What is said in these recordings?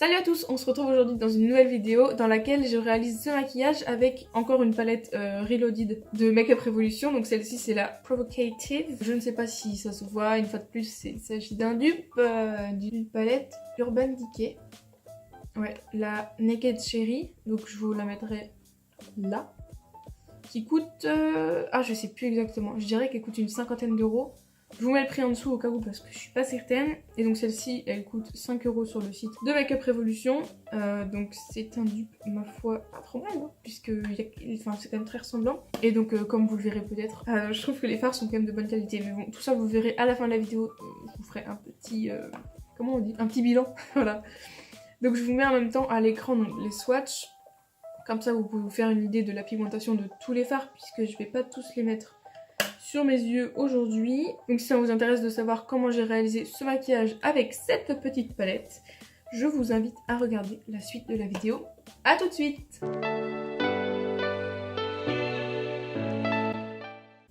Salut à tous, on se retrouve aujourd'hui dans une nouvelle vidéo dans laquelle je réalise ce maquillage avec encore une palette Reloaded de Makeup Revolution. Donc celle-ci c'est la Provocative. Je ne sais pas si ça se voit, une fois de plus il s'agit d'un dupe d'une palette Urban Decay. Ouais, la Naked Cherry, donc je vous la mettrai là. Qui coûte... je sais plus exactement, je dirais qu'elle coûte une cinquantaine d'euros. Je vous mets le prix en dessous au cas où parce que je suis pas certaine. Et donc celle-ci, elle coûte 5 euros sur le site de Makeup Revolution. Donc c'est un dupe, ma foi, pas trop mal, hein, puisque c'est quand même très ressemblant. Et donc comme vous le verrez peut-être, je trouve que les fards sont quand même de bonne qualité. Mais bon, tout ça vous verrez à la fin de la vidéo. Je vous ferai un petit... comment on dit? Un petit bilan, voilà. Donc je vous mets en même temps à l'écran les swatchs. Comme ça vous pouvez vous faire une idée de la pigmentation de tous les fards, puisque je vais pas tous les mettre sur mes yeux aujourd'hui. Donc si ça vous intéresse de savoir comment j'ai réalisé ce maquillage avec cette petite palette, je vous invite à regarder la suite de la vidéo. A tout de suite!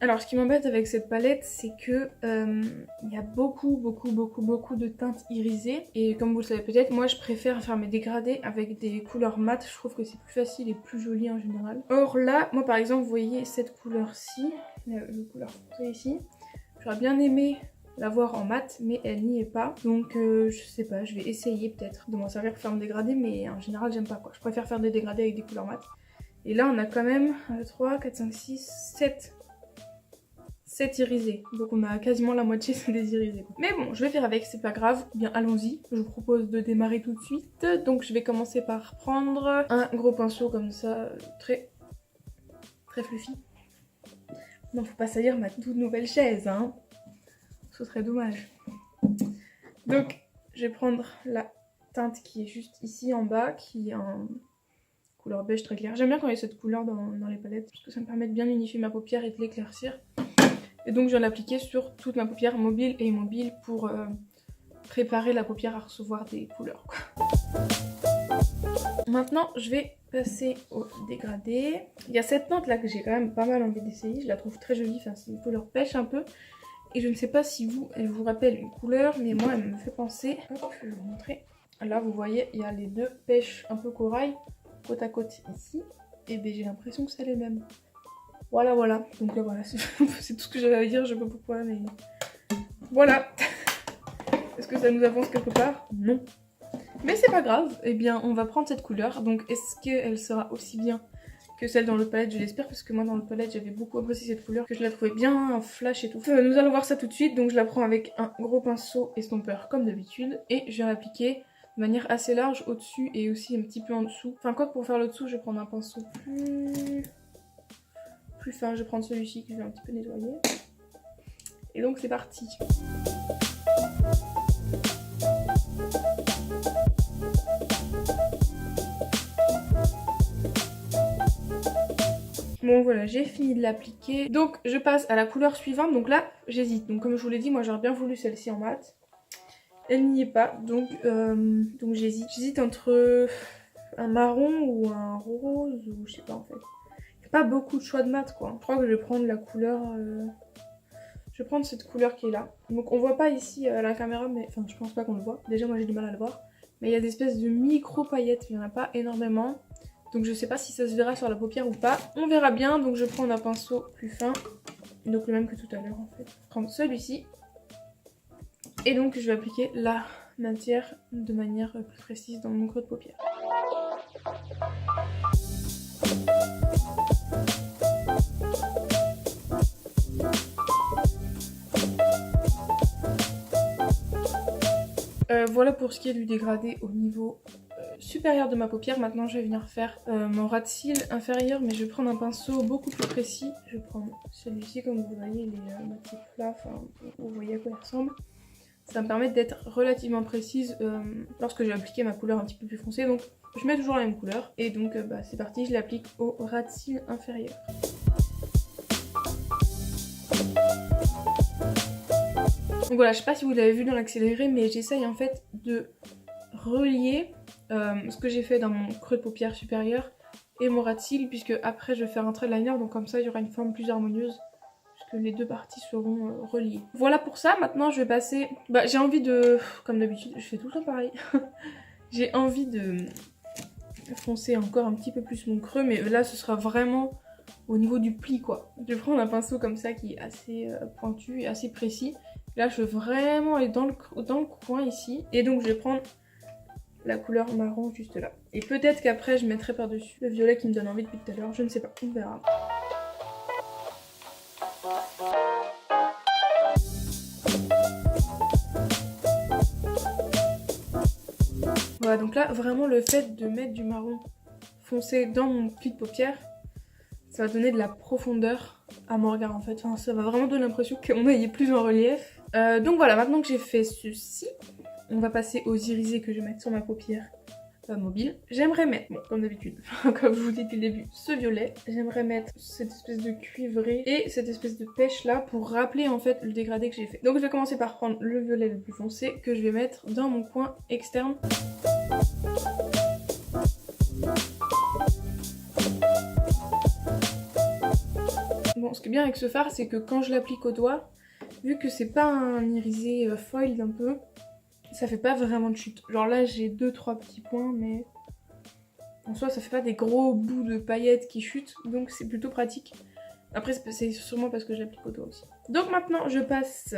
Alors ce qui m'embête avec cette palette, c'est que il y a beaucoup de teintes irisées. Et comme vous le savez peut-être, moi je préfère faire mes dégradés avec des couleurs mates. Je trouve que c'est plus facile et plus joli en général. Or là, moi par exemple, vous voyez cette couleur-ci, la couleur foncée ici. J'aurais bien aimé la voir en mat, mais elle n'y est pas. Donc je sais pas, je vais essayer peut-être de m'en servir pour faire mon dégradé, mais en général j'aime pas quoi. Je préfère faire des dégradés avec des couleurs mates. Et là on a quand même 3, 4, 5, 6, 7 irisés. Donc on a quasiment la moitié des irisés. Mais bon, je vais faire avec, c'est pas grave. Bien, allons-y. Je vous propose de démarrer tout de suite. Donc je vais commencer par prendre un gros pinceau comme ça, très fluffy. Non, faut pas salir ma toute nouvelle chaise, hein. Ce serait dommage. Donc, je vais prendre la teinte qui est juste ici en bas, qui est en couleur beige très clair. J'aime bien quand il y a cette couleur dans les palettes, parce que ça me permet de bien unifier ma paupière et de l'éclaircir. Et donc, je viens l'appliquer sur toute ma paupière mobile et immobile pour préparer la paupière à recevoir des couleurs, quoi. Maintenant, je vais passer au dégradé. Il y a cette teinte là que j'ai quand même pas mal envie d'essayer. Je la trouve très jolie, enfin, c'est une couleur pêche un peu. Et je ne sais pas si elle vous rappelle une couleur, mais moi elle me fait penser... Hop, je vais vous montrer. Là, vous voyez, il y a les deux pêches un peu corail, côte à côte ici. Et bien j'ai l'impression que c'est les mêmes. Voilà. Donc voilà, c'est tout ce que j'avais à dire, je sais pas pourquoi, mais... Voilà. Est-ce que ça nous avance quelque part? Non. Mais c'est pas grave, eh bien on va prendre cette couleur. Donc est-ce qu'elle sera aussi bien que celle dans l'autre palette? Je l'espère, parce que moi dans l'autre palette j'avais beaucoup apprécié cette couleur, que je la trouvais bien flash et tout. Nous allons voir ça tout de suite. Donc je la prends avec un gros pinceau estompeur comme d'habitude, et je vais l'appliquer de manière assez large au-dessus et aussi un petit peu en dessous. Enfin quoi que pour faire le dessous je vais prendre un pinceau plus fin. Je vais prendre celui-ci que je vais un petit peu nettoyer. Et donc c'est parti. Bon voilà, j'ai fini de l'appliquer. Donc je passe à la couleur suivante. Donc là j'hésite. Donc comme je vous l'ai dit, moi j'aurais bien voulu celle-ci en mat. Elle n'y est pas, donc j'hésite. J'hésite entre un marron ou un rose, ou je sais pas en fait. Il n'y a pas beaucoup de choix de mat quoi. Je crois que je vais prendre la couleur... Je vais prendre cette couleur qui est là. Donc on voit pas ici à la caméra, mais enfin je pense pas qu'on le voit. Déjà moi j'ai du mal à le voir. Mais il y a des espèces de micro paillettes, il n'y en a pas énormément. Donc je sais pas si ça se verra sur la paupière ou pas. On verra bien, donc je prends un pinceau plus fin. Donc le même que tout à l'heure en fait. Je vais prendre celui-ci. Et donc je vais appliquer la matière de manière plus précise dans mon creux de paupière. Voilà pour ce qui est du dégradé au niveau supérieur de ma paupière. Maintenant je vais venir faire mon ras de cils inférieur, mais je vais prendre un pinceau beaucoup plus précis. Je vais prendre celui-ci, comme vous voyez, il est moitié plat, enfin vous voyez à quoi il ressemble. Ça va me permettre d'être relativement précise lorsque j'ai appliqué ma couleur un petit peu plus foncée. Donc je mets toujours la même couleur. Et donc c'est parti, je l'applique au ras de cils inférieur. Donc voilà, je sais pas si vous l'avez vu dans l'accéléré, mais j'essaye en fait de relier ce que j'ai fait dans mon creux de paupière supérieur et mon ras de cils, puisque après je vais faire un trait de liner, donc comme ça il y aura une forme plus harmonieuse, puisque les deux parties seront reliées. Voilà pour ça. Maintenant je vais passer... j'ai envie de... Comme d'habitude, je fais tout le temps pareil. J'ai envie de foncer encore un petit peu plus mon creux, mais là ce sera vraiment au niveau du pli quoi. Je vais prendre un pinceau comme ça qui est assez pointu et assez précis. Là je veux vraiment aller dans le coin ici, et donc je vais prendre la couleur marron juste là. Et peut-être qu'après je mettrai par-dessus le violet qui me donne envie depuis tout à l'heure, je ne sais pas, on verra. Voilà, donc là vraiment le fait de mettre du marron foncé dans mon pli de paupière, ça va donner de la profondeur à mon regard en fait. Enfin, ça va vraiment donner l'impression que mon œil est plus en relief. Donc voilà, maintenant que j'ai fait ceci, on va passer aux irisés que je vais mettre sur ma paupière mobile. J'aimerais mettre, bon comme d'habitude, comme je vous dis depuis le début, ce violet. J'aimerais mettre cette espèce de cuivré et cette espèce de pêche là pour rappeler en fait le dégradé que j'ai fait. Donc je vais commencer par prendre le violet le plus foncé que je vais mettre dans mon coin externe. Bon, ce qui est bien avec ce fard, c'est que quand je l'applique au doigt, vu que c'est pas un irisé foiled un peu, ça fait pas vraiment de chute. Genre là j'ai 2-3 petits points, mais en soi ça fait pas des gros bouts de paillettes qui chutent, donc c'est plutôt pratique. Après c'est sûrement parce que je l'applique au doigt aussi. Donc maintenant je passe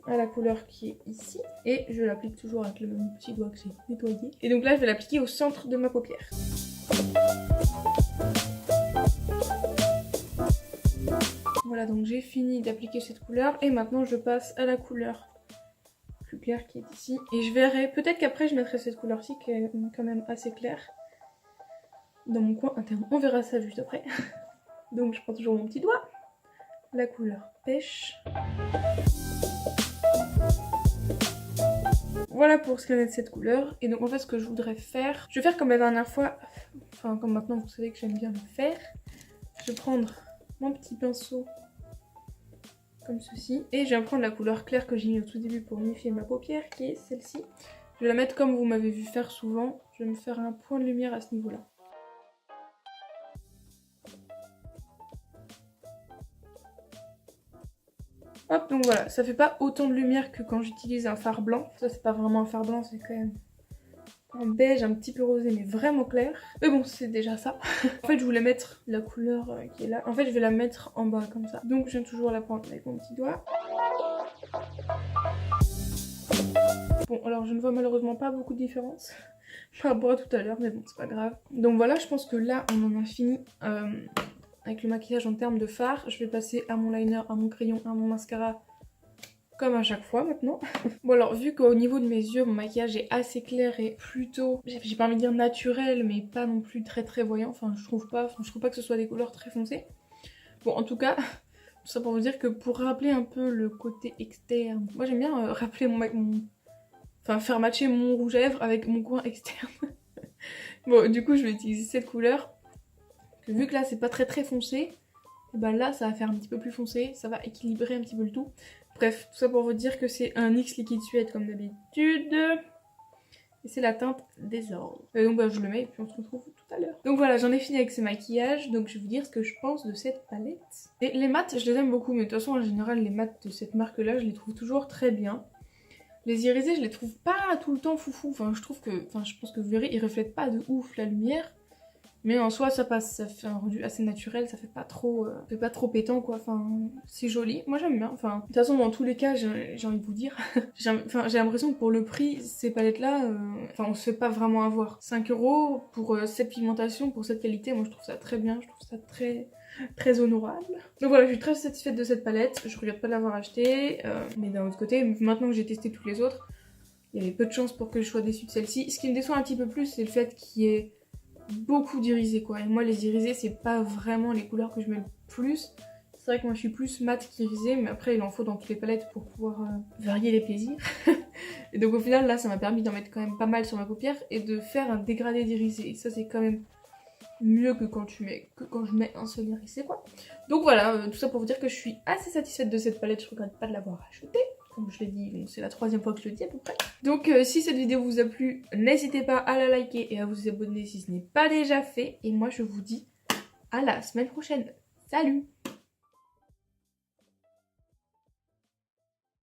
à la couleur qui est ici, et je l'applique toujours avec le même petit doigt que j'ai nettoyé. Et donc là je vais l'appliquer au centre de ma paupière. Voilà, donc j'ai fini d'appliquer cette couleur, et maintenant je passe à la couleur plus clair qui est ici, et je verrai, peut-être qu'après je mettrai cette couleur-ci qui est quand même assez claire dans mon coin interne, on verra ça juste après. Donc je prends toujours mon petit doigt, la couleur pêche. Voilà pour ce qu'il y en a de cette couleur, et donc en fait ce que je voudrais faire, je vais faire comme la dernière fois, enfin comme maintenant vous savez que j'aime bien le faire, je vais prendre mon petit pinceau comme ceci, et je vais prendre la couleur claire que j'ai mis au tout début pour unifier ma paupière, qui est celle-ci. Je vais la mettre comme vous m'avez vu faire souvent, je vais me faire un point de lumière à ce niveau-là. Hop, donc voilà, ça fait pas autant de lumière que quand j'utilise un fard blanc. Ça c'est pas vraiment un fard blanc, c'est quand même un beige un petit peu rosé mais vraiment clair. Mais bon, c'est déjà ça. En fait je voulais mettre la couleur qui est là. En fait je vais la mettre en bas comme ça. Donc je viens toujours la prendre avec mon petit doigt. Bon alors je ne vois malheureusement pas beaucoup de différence par rapport à tout à l'heure, mais bon c'est pas grave. Donc voilà, je pense que là on en a fini avec le maquillage en termes de fard. Je vais passer à mon liner, à mon crayon, à mon mascara, comme à chaque fois maintenant. Bon alors vu qu'au niveau de mes yeux mon maquillage est assez clair et plutôt, j'ai pas envie de dire naturel, mais pas non plus très voyant, enfin je trouve pas que ce soit des couleurs très foncées. Bon en tout cas, tout ça pour vous dire que pour rappeler un peu le côté externe, moi j'aime bien rappeler enfin faire matcher mon rouge à lèvres avec mon coin externe. Bon du coup je vais utiliser cette couleur, que vu que là c'est pas très foncé, et ben là ça va faire un petit peu plus foncé, ça va équilibrer un petit peu le tout. Bref, tout ça pour vous dire que c'est un NYX liquide suède comme d'habitude. Et c'est la teinte Désordre. Et donc bah, je le mets et puis on se retrouve tout à l'heure. Donc voilà, j'en ai fini avec ce maquillage. Donc je vais vous dire ce que je pense de cette palette. Et les mats, je les aime beaucoup. Mais de toute façon, en général, les mats de cette marque-là, je les trouve toujours très bien. Les irisés, je les trouve pas tout le temps foufou. Enfin, je pense que vous verrez, ils reflètent pas de ouf la lumière. Mais en soi ça passe, ça fait un rendu assez naturel, ça fait pas trop pétant quoi, enfin c'est joli, moi j'aime bien, enfin de toute façon dans tous les cas j'ai envie de vous dire, j'ai l'impression que pour le prix, ces palettes là, on se fait pas vraiment avoir. 5 € pour cette pigmentation, pour cette qualité, moi je trouve ça très bien, je trouve ça très honorable. Donc voilà, je suis très satisfaite de cette palette, je regrette pas de l'avoir achetée, mais d'un autre côté, maintenant que j'ai testé toutes les autres, il y avait peu de chances pour que je sois déçue de celle-ci. Ce qui me déçoit un petit peu plus, c'est le fait qu'il y ait beaucoup d'irisés quoi, et moi les irisés c'est pas vraiment les couleurs que je mets le plus. C'est vrai que moi je suis plus mat qu'irisé, mais après il en faut dans toutes les palettes pour pouvoir varier les plaisirs. Et donc au final là ça m'a permis d'en mettre quand même pas mal sur ma paupière et de faire un dégradé d'irisé, et ça c'est quand même mieux que quand je mets un seul irisé quoi. Donc voilà, tout ça pour vous dire que je suis assez satisfaite de cette palette, je regrette pas de l'avoir achetée. Comme je l'ai dit, bon, c'est la 3e fois que je le dis à peu près. Donc si cette vidéo vous a plu, n'hésitez pas à la liker et à vous abonner si ce n'est pas déjà fait. Et moi je vous dis à la semaine prochaine. Salut!